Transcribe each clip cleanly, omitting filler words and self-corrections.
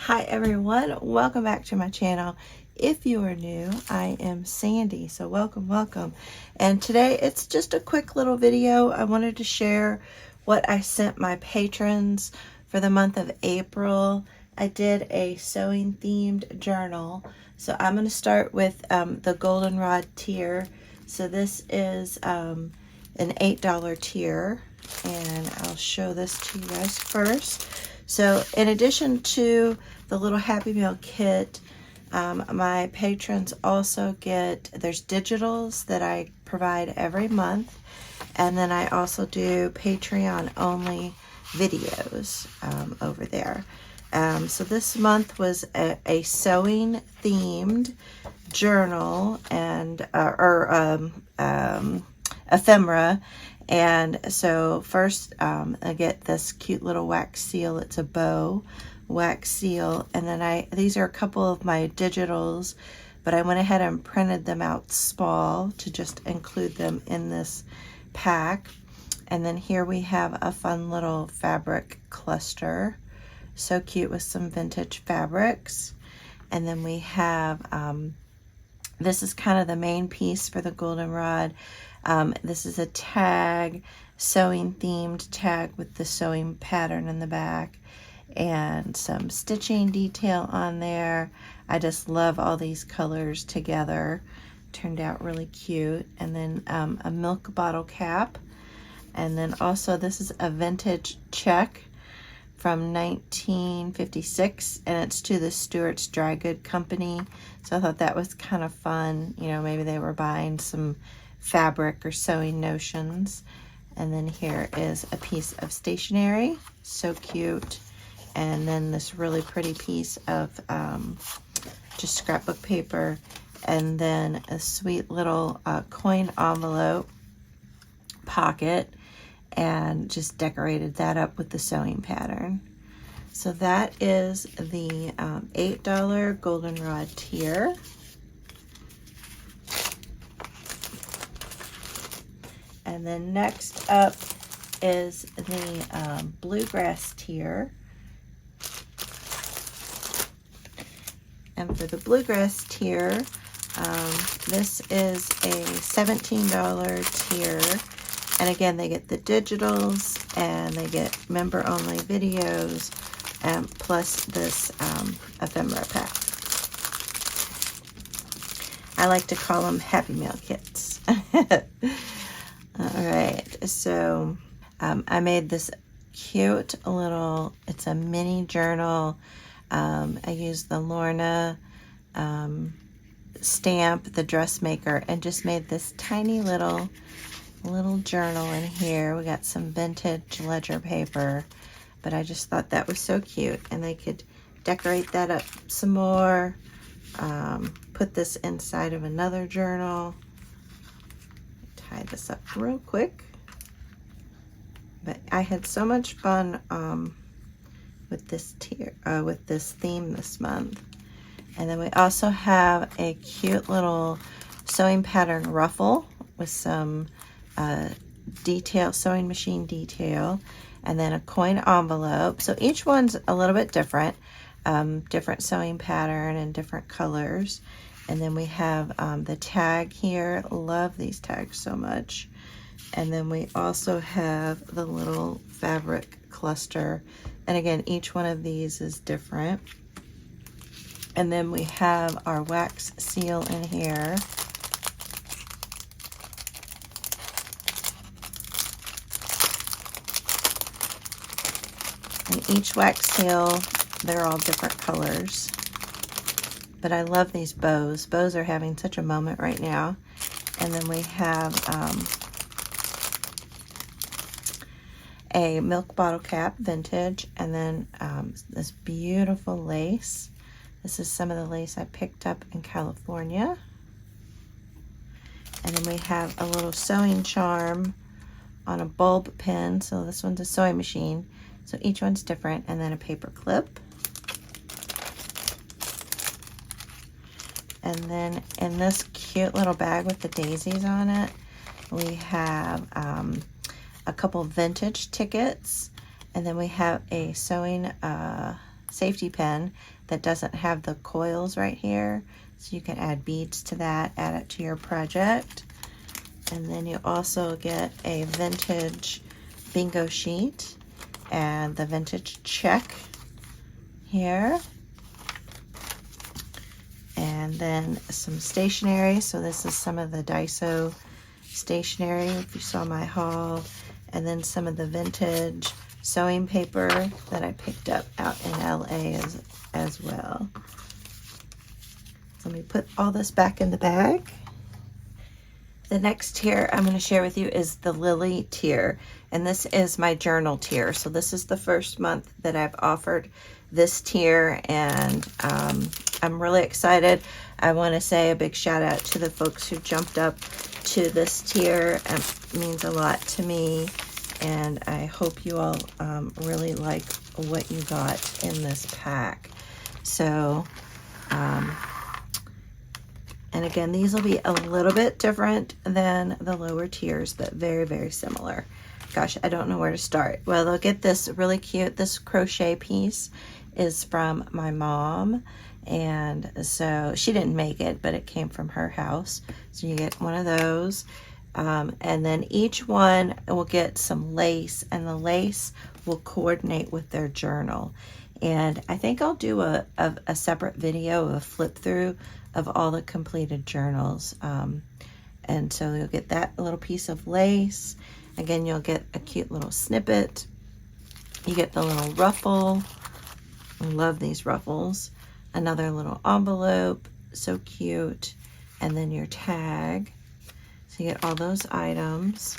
Hi everyone, welcome back to my channel. If you are new, I am Sandy, so welcome. And today it's just a quick little video. I wanted to share what I sent my patrons for the month of April. I did a sewing themed journal. So I'm going to start with the goldenrod tier. So this is an $8 tier, and I'll show this to you guys first. So in addition to the little Happy Meal kit, my patrons also get, there's digitals that I provide every month, and then I also do Patreon only videos over there. So this month was a sewing themed journal and ephemera. And so first I get this cute little wax seal. It's a bow wax seal, and then these are a couple of my digitals, but I went ahead and printed them out small to just include them in this pack. And then here we have a fun little fabric cluster, so cute, with some vintage fabrics. And then we have this is kind of the main piece for the goldenrod. This is a tag, sewing themed tag with the sewing pattern in the back and some stitching detail on there. I just love all these colors together. Turned out really cute. And then a milk bottle cap. And then also this is a vintage check from 1956, and it's to the Stewart's Dry Good Company. So I thought that was kind of fun. You know, maybe they were buying some fabric or sewing notions. And then here is a piece of stationery, so cute. And then this really pretty piece of just scrapbook paper, and then a sweet little coin envelope pocket, and just decorated that up with the sewing pattern. So that is the $8 goldenrod tier. And then next up is the Bluegrass tier. And for the Bluegrass tier, this is a $17 tier. And again, they get the digitals, and they get member-only videos, plus this ephemera pack. I like to call them Happy Meal kits. Alright, so I made this cute little, it's a mini journal. I used the Lorna stamp, the dressmaker, and just made this tiny little journal in here. We got some vintage ledger paper, but I just thought that was so cute, and they could decorate that up some more, put this inside of another journal. Tie this up real quick. But I had so much fun with this with this theme this month. And then we also have a cute little sewing pattern ruffle with some detail, sewing machine detail, and then a coin envelope. So each one's a little bit different, different sewing pattern and different colors. And then we have the tag here. Love these tags so much. And then we also have the little fabric cluster, and again, each one of these is different. And then we have our wax seal in here. And each wax seal, they're all different colors. But I love these bows. Bows are having such a moment right now. And then we have a milk bottle cap, vintage, and then this beautiful lace. This is some of the lace I picked up in California. And then we have a little sewing charm on a bulb pin. So this one's a sewing machine. So each one's different. And then a paper clip. And then in this cute little bag with the daisies on it, we have a couple vintage tickets. And then we have a sewing safety pin that doesn't have the coils right here. So you can add beads to that, add it to your project. And then you also get a vintage bingo sheet and the vintage check here. And then some stationery. So this is some of the Daiso stationery, if you saw my haul. And then some of the vintage sewing paper that I picked up out in LA as well. So let me put all this back in the bag. The next tier I'm going to share with you is the Lily tier, and this is my journal tier. So this is the first month that I've offered this tier, and I'm really excited. I want to say a big shout out to the folks who jumped up to this tier. It means a lot to me, and I hope you all really like what you got in this pack. So and again, these will be a little bit different than the lower tiers, but very, very similar. Gosh, I don't know where to start. Well, they'll get this really cute, this crochet piece is from my mom. And so she didn't make it, but it came from her house. So you get one of those. And then each one will get some lace, and the lace will coordinate with their journal. And I think I'll do a separate video, a flip through of all the completed journals. And so you'll get that little piece of lace. Again, you'll get a cute little snippet. You get the little ruffle. I love these ruffles. Another little envelope, so cute. And then your tag. So you get all those items.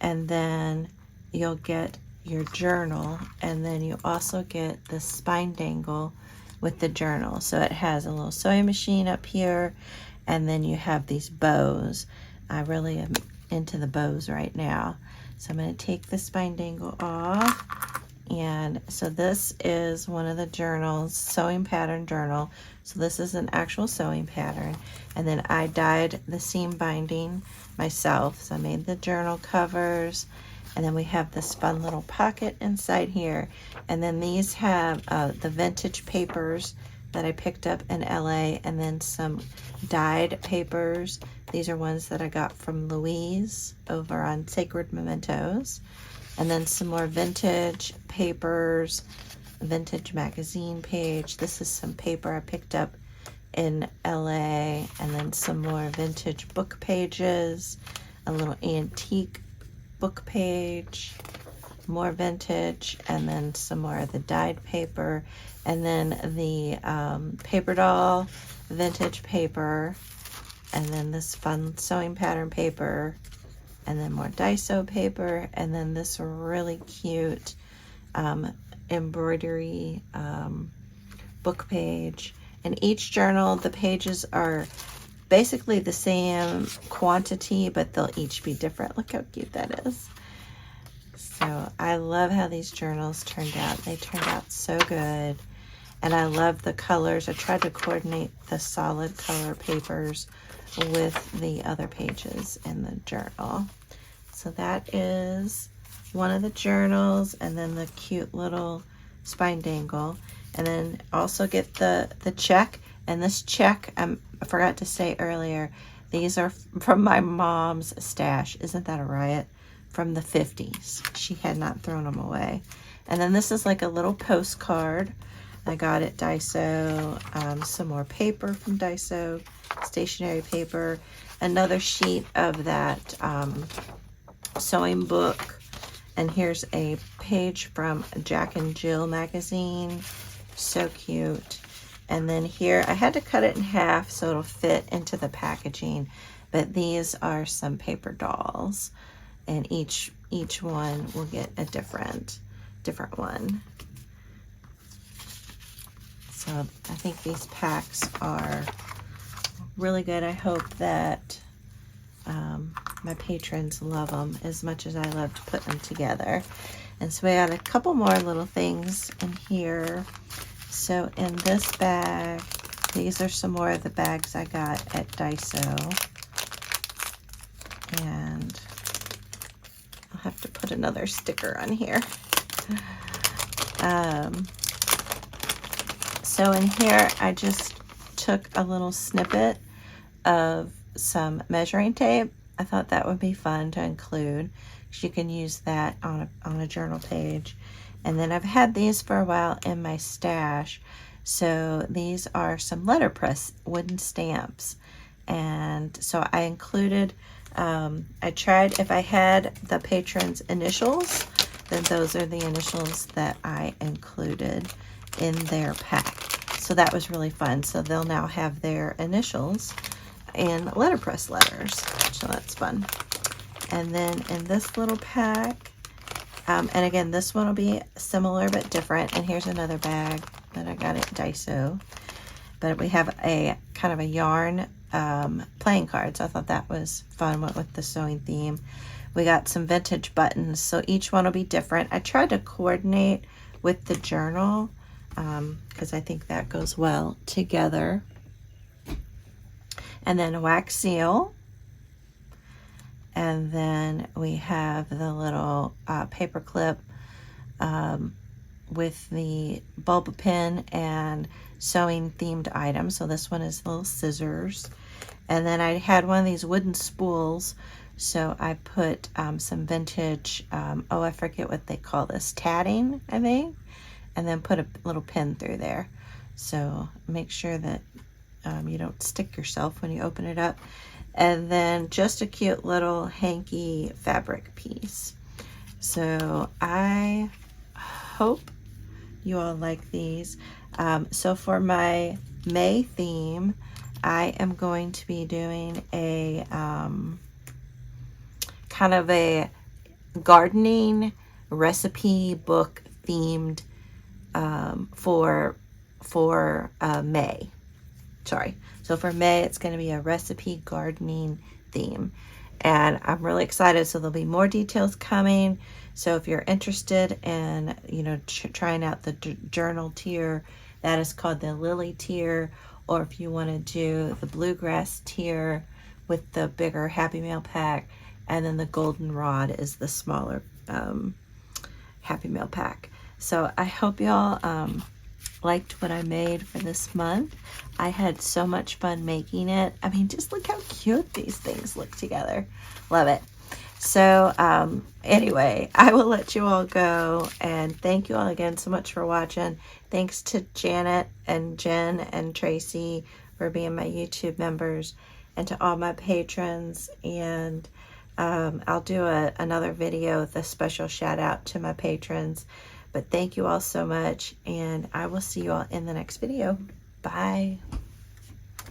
And then you'll get your journal, and then you also get the spine dangle with the journal. So it has a little sewing machine up here, and then you have these bows. I really am into the bows right now. So I'm going to take the spine dangle off. And so this is one of the journals, sewing pattern journal. So this is an actual sewing pattern. And then I dyed the seam binding myself. So I made the journal covers. And then we have this fun little pocket inside here. And then these have the vintage papers that I picked up in LA, and then some dyed papers. These are ones that I got from Louise over on Sacred Mementos. And then some more vintage papers, vintage magazine page. This is some paper I picked up in LA. And then some more vintage book pages, a little antique book page, more vintage, and then some more of the dyed paper, and then the paper doll vintage paper, and then this fun sewing pattern paper, and then more Daiso paper, and then this really cute embroidery book page. And each journal, the pages are basically the same quantity, but they'll each be different. Look how cute that is. So I love how these journals turned out. They turned out so good. And I love the colors. I tried to coordinate the solid color papers with the other pages in the journal. So that is one of the journals, and then the cute little spine dangle. And then also get the check. And this check, I forgot to say earlier, these are from my mom's stash. Isn't that a riot? From the 50s. She had not thrown them away. And then this is like a little postcard I got at Daiso. Some more paper from Daiso, stationery paper. Another sheet of that sewing book. And here's a page from Jack and Jill magazine. So cute. And then here, I had to cut it in half so it'll fit into the packaging. But these are some paper dolls. And each one will get a different one. So I think these packs are really good. I hope that my patrons love them as much as I love to put them together. And so we got a couple more little things in here. So in this bag, these are some more of the bags I got at Daiso. And I'll have to put another sticker on here. So in here, I just took a little snippet of some measuring tape. I thought that would be fun to include. You can use that on a journal page. And then I've had these for a while in my stash. So these are some letterpress wooden stamps. And so I included, I tried if I had the patrons' initials, then those are the initials that I included in their pack. So that was really fun. So they'll now have their initials in letterpress letters. So that's fun. And then in this little pack, and again, this one will be similar but different. And here's another bag that I got at Daiso. But we have a kind of a yarn playing cards. I thought that was fun, went with the sewing theme. We got some vintage buttons, so each one will be different. I tried to coordinate with the journal because I think that goes well together. And then a wax seal. And then we have the little paper clip with the bulb pin and sewing themed items. So this one is little scissors. And then I had one of these wooden spools. So I put some vintage, oh, I forget what they call this, tatting, I think. And then put a little pin through there. So make sure that you don't stick yourself when you open it up. And then just a cute little hanky fabric piece. So I hope you all like these. So for my May theme, I am going to be doing a kind of a gardening recipe book themed for May. Sorry. So for May, it's going to be a recipe gardening theme. And I'm really excited. So there'll be more details coming. So if you're interested in, you know, trying out the journal tier, that is called the Lily tier. Or if you want to do the Bluegrass tier with the bigger Happy Mail pack. And then the Goldenrod is the smaller Happy Mail pack. So I hope y'all liked what I made for this month. I had so much fun making it. I mean, just look how cute these things look together. Love it. So anyway, I will let you all go, and thank you all again so much for watching. Thanks to Janet and Jen and Tracy for being my YouTube members, and to all my patrons. And I'll do another video with a special shout out to my patrons. But thank you all so much, and I will see you all in the next video. Bye.